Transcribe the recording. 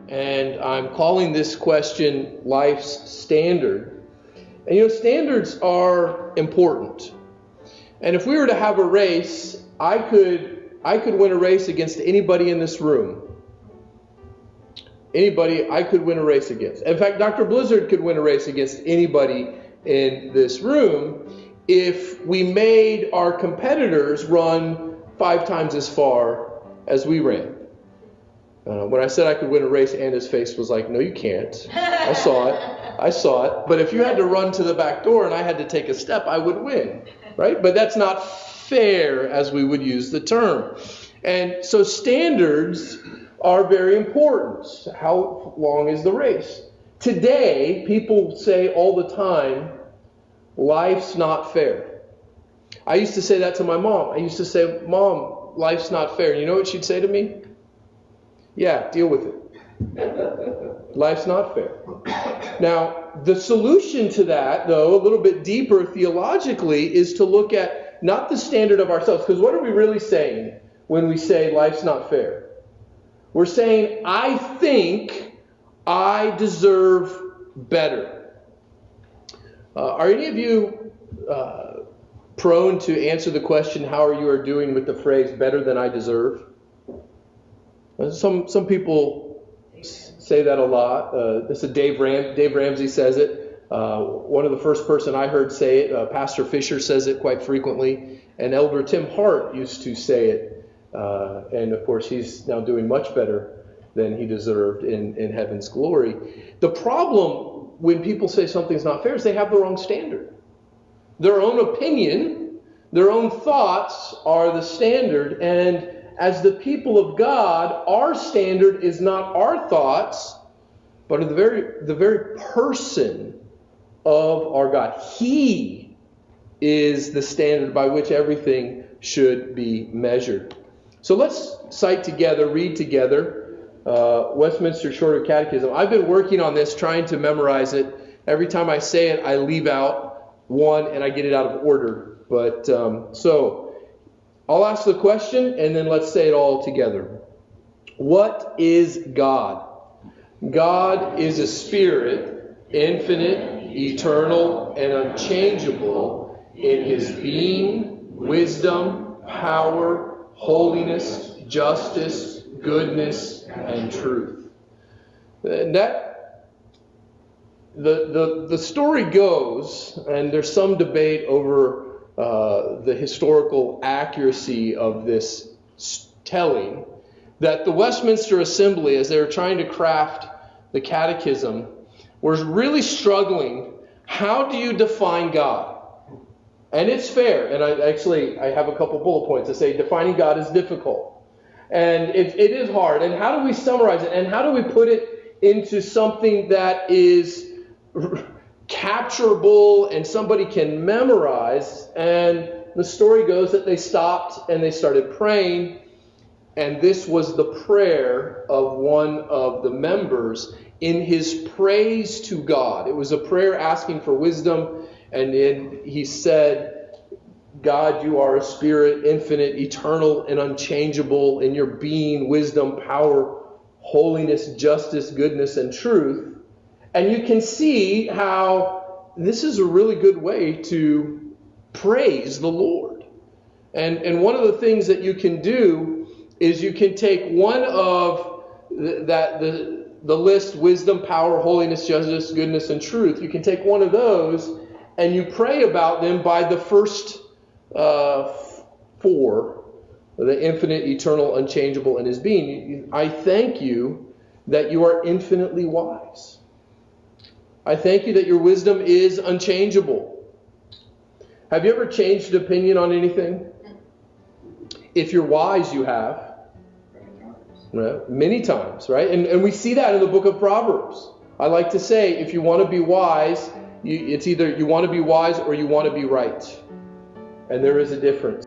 and I'm calling this question Life's Standard. And standards are important. And if we were to have a race, I could win a race against anybody in this room. Anybody I could win a race against. In fact, Dr. Blizzard could win a race against anybody in this room if we made our competitors run 5 times as far as we ran. When I said I could win a race, Anna's face was like, no, you can't. I saw it. But if you had to run to the back door and I had to take a step, I would win, right? But that's not fair as we would use the term. And so standards are very important. How long is the race? Today, people say all the time, life's not fair. I used to say that to my mom. I used to say, Mom, life's not fair. You know what she'd say to me? Yeah, deal with it. Life's not fair. Now, the solution to that, though, a little bit deeper theologically, is to look at not the standard of ourselves. Because what are we really saying when we say life's not fair? We're saying, I think I deserve better. Are any of you prone to answer the question, how are you doing with the phrase, better than I deserve? Some people say that a lot. This is Dave Ramsey says it. One of the first person I heard say it, Pastor Fisher says it quite frequently, and Elder Tim Hart used to say it. And of course, he's now doing much better than he deserved in heaven's glory. The problem when people say something's not fair is they have the wrong standard. Their own opinion, their own thoughts are the standard, and as the people of God, our standard is not our thoughts, but the very person of our God. He is the standard by which everything should be measured. So let's read together, Westminster Shorter Catechism. I've been working on this, trying to memorize it. Every time I say it, I leave out one and I get it out of order. But so I'll ask the question and then let's say it all together. What is God? God is a spirit, infinite, eternal, and unchangeable in his being, wisdom, power, holiness, justice, goodness, and truth. And that the story goes, and there's some debate over the historical accuracy of this telling, that the Westminster Assembly, as they were trying to craft the catechism, was really struggling. How do you define God? And it's fair. And I have a couple bullet points that say defining God is difficult. And it is hard. And how do we summarize it? And how do we put it into something that is capturable and somebody can memorize? And the story goes that they stopped and they started praying. And this was the prayer of one of the members in his praise to God. It was a prayer asking for wisdom. And then he said, God, you are a spirit, infinite, eternal, and unchangeable in your being, wisdom, power, holiness, justice, goodness, and truth. And you can see how this is a really good way to praise the Lord. And one of the things that you can do is you can take one of the list, wisdom, power, holiness, justice, goodness, and truth. You can take one of those and you pray about them by the first 4, the infinite, eternal, unchangeable in his being. I thank you that you are infinitely wise. I thank you that your wisdom is unchangeable. Have you ever changed opinion on anything? If you're wise, you have. Right? Many times, right? And we see that in the book of Proverbs. I like to say, if you want to be wise, it's either you want to be wise or you want to be right. And there is a difference.